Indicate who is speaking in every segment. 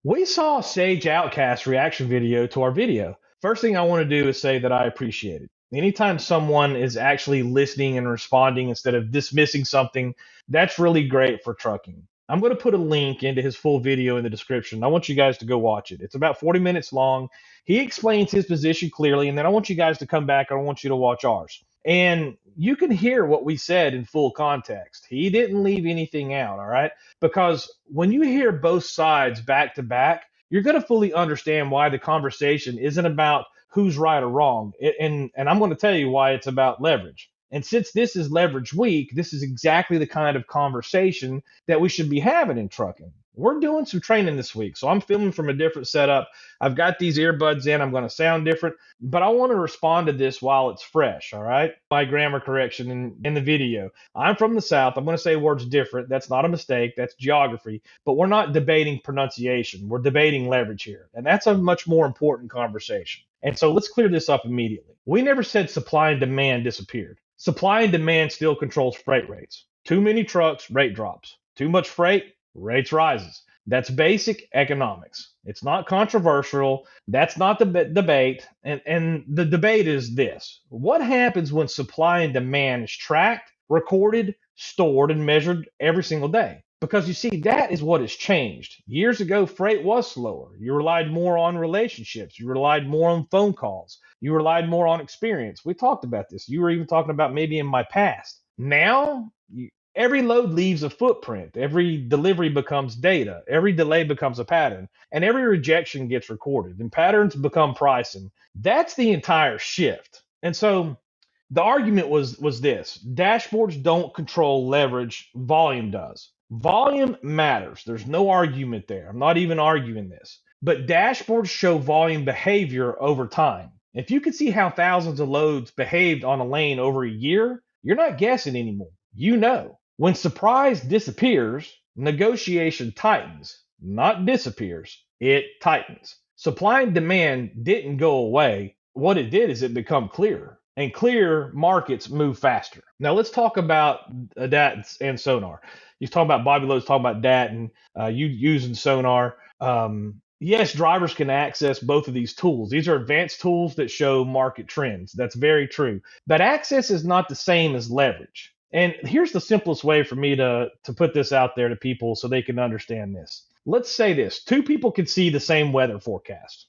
Speaker 1: We saw Sage Outcast reaction video to our video. First thing I want to do is say that I appreciate it. Anytime someone is actually listening and responding instead of dismissing something, that's really great for trucking. I'm going to put a link into his full video in the description. I want you guys to go watch it. It's about 40 minutes long. He explains his position clearly, and then I want you guys to come back and I want you to watch ours. And you can hear what we said in full context. He didn't leave anything out, all right? Because when you hear both sides back to back, you're going to fully understand why the conversation isn't about who's right or wrong. And I'm going to tell you why it's about leverage. And since this is leverage week, this is exactly the kind of conversation that we should be having in trucking. We're doing some training this week, so I'm filming from a different setup. I've got these earbuds in. I'm going to sound different, but I want to respond to this while it's fresh. All right. My grammar correction in the video. I'm from the South. I'm going to say words different. That's not a mistake. That's geography. But we're not debating pronunciation. We're debating leverage here. And that's a much more important conversation. And so let's clear this up immediately. We never said supply and demand disappeared. Supply and demand still controls freight rates. Too many trucks, rate drops. Too much freight, rates rises. That's basic economics. It's not controversial. That's not the debate. And the debate is this. What happens when supply and demand is tracked, recorded, stored, and measured every single day? Because you see, that is what has changed. Years ago, freight was slower. You relied more on relationships. You relied more on phone calls. You relied more on experience. We talked about this. You were even talking about maybe in my past. Now, every load leaves a footprint. Every delivery becomes data. Every delay becomes a pattern. And every rejection gets recorded. And patterns become pricing. That's the entire shift. And so the argument was this. Dashboards don't control leverage. Volume does. Volume matters. There's no argument there. I'm not even arguing this. But dashboards show volume behavior over time. If you could see how thousands of loads behaved on a lane over a year, you're not guessing anymore. You know. When surprise disappears, negotiation tightens, not disappears. It tightens. Supply and demand didn't go away. What it did is it become clearer. And clear markets move faster. Now let's talk about DAT and sonar. You're talking about Bobby Lowe's talking about DAT and you using sonar. Yes, drivers can access both of these tools. These are advanced tools that show market trends. That's very true. But access is not the same as leverage. And here's the simplest way for me to put this out there to people so they can understand this. Let's say this. Two people can see the same weather forecast.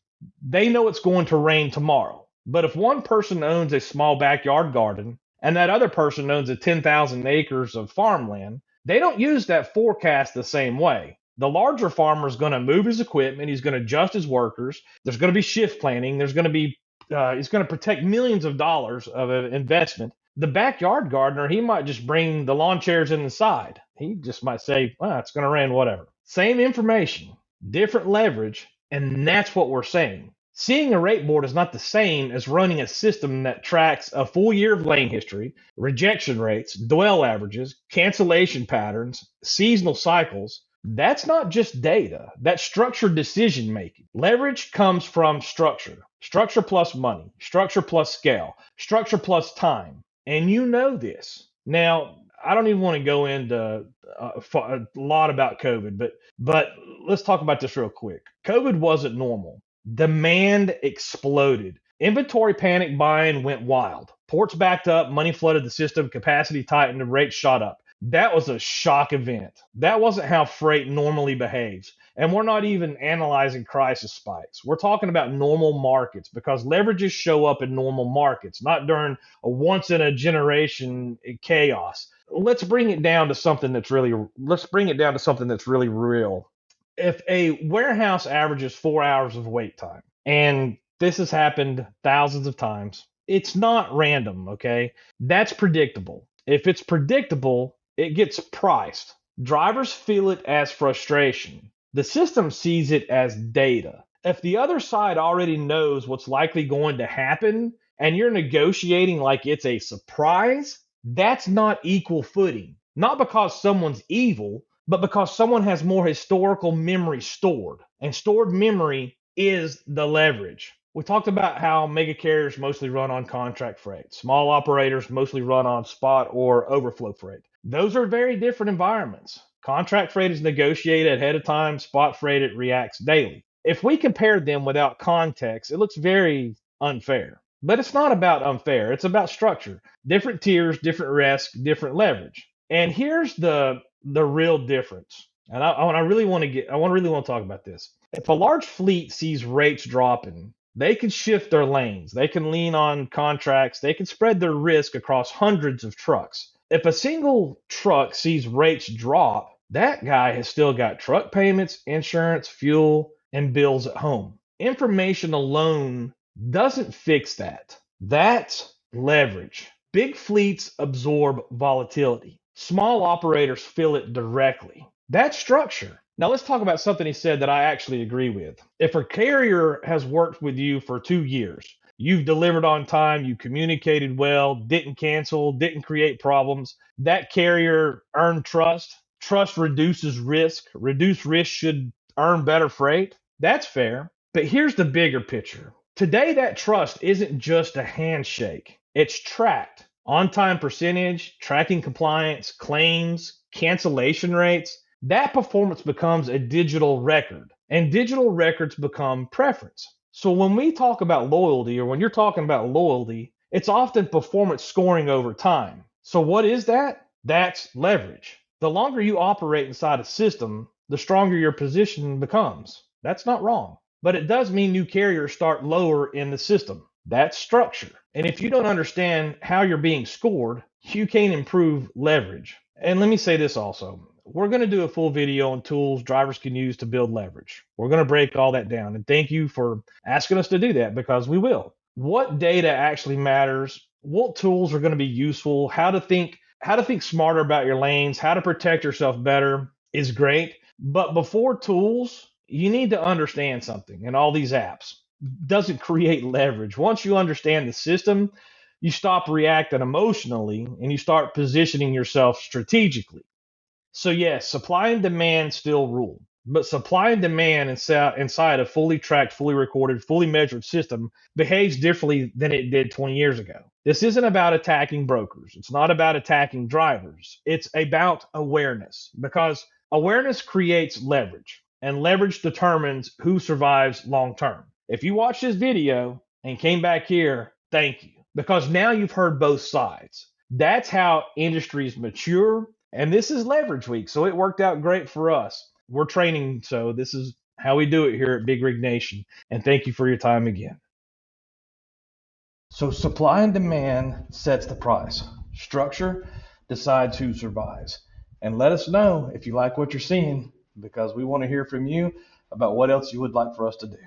Speaker 1: They know it's going to rain tomorrow. But if one person owns a small backyard garden and that other person owns a 10,000 acres of farmland, they don't use that forecast the same way. The larger farmer is going to move his equipment. He's going to adjust his workers. There's going to be shift planning. There's going to be he's going to protect millions of dollars of investment. The backyard gardener, he might just bring the lawn chairs in the side. He just might say, well, it's going to rain, whatever. Same information, different leverage, and that's what we're saying. Seeing a rate board is not the same as running a system that tracks a full year of lane history, rejection rates, dwell averages, cancellation patterns, seasonal cycles. That's not just data. That's structured decision making. Leverage comes from structure. Structure plus money, structure plus scale, structure plus time. And you know this. Now, I don't even want to go into a lot about COVID, but let's talk about this real quick. COVID wasn't normal. Demand exploded. Inventory panic buying went wild. Ports backed up, money flooded the system, capacity tightened, and rates shot up. That was a shock event. That wasn't how freight normally behaves. And we're not even analyzing crisis spikes. We're talking about normal markets because leverages show up in normal markets, not during a once in a generation chaos. Let's bring it down to something that's really real. If a warehouse averages 4 hours of wait time, and this has happened thousands of times, it's not random, okay? That's predictable. If it's predictable, it gets priced. Drivers feel it as frustration. The system sees it as data. If the other side already knows what's likely going to happen and you're negotiating like it's a surprise, that's not equal footing. Not because someone's evil, but because someone has more historical memory stored. And stored memory is the leverage. We talked about how mega carriers mostly run on contract freight. Small operators mostly run on spot or overflow freight. Those are very different environments. Contract freight is negotiated ahead of time, spot freight it reacts daily. If we compare them without context, it looks very unfair. But it's not about unfair, it's about structure. Different tiers, different risk, different leverage. And here's the real difference. And I really want to talk about this. If a large fleet sees rates dropping, they can shift their lanes. They can lean on contracts. They can spread their risk across hundreds of trucks. If a single truck sees rates drop, that guy has still got truck payments, insurance, fuel, and bills at home. Information alone doesn't fix that. That's leverage. Big fleets absorb volatility. Small operators feel it directly. That's structure. Now let's talk about something he said that I actually agree with. If a carrier has worked with you for 2 years, you've delivered on time, you communicated well, didn't cancel, didn't create problems, that carrier earned trust. Trust reduces risk. Reduced risk should earn better freight. That's fair. But here's the bigger picture. Today, that trust isn't just a handshake. It's tracked. On-time percentage, tracking compliance, claims, cancellation rates. That performance becomes a digital record, and digital records become preference. So when we talk about loyalty, or when you're talking about loyalty, it's often performance scoring over time. So what is that? That's leverage. The longer you operate inside a system, the stronger your position becomes. That's not wrong. But it does mean new carriers start lower in the system. That's structure. And if you don't understand how you're being scored, you can't improve leverage. And let me say this also. We're going to do a full video on tools drivers can use to build leverage. We're going to break all that down. And thank you for asking us to do that, because we will. What data actually matters? What tools are going to be useful? How to think smarter about your lanes, how to protect yourself better is great. But before tools, you need to understand something. And all these apps doesn't create leverage. Once you understand the system, you stop reacting emotionally and you start positioning yourself strategically. So yes, supply and demand still rule, but supply and demand inside a fully tracked, fully recorded, fully measured system behaves differently than it did 20 years ago. This isn't about attacking brokers. It's not about attacking drivers. It's about awareness, because awareness creates leverage, and leverage determines who survives long term. If you watch this video and came back here, thank you, because now you've heard both sides. That's how industries mature. And this is leverage week, so it worked out great for us. We're training, so this is how we do it here at Big Rig Nation. And thank you for your time again. So supply and demand sets the price. Structure decides who survives. And let us know if you like what you're seeing, because we want to hear from you about what else you would like for us to do.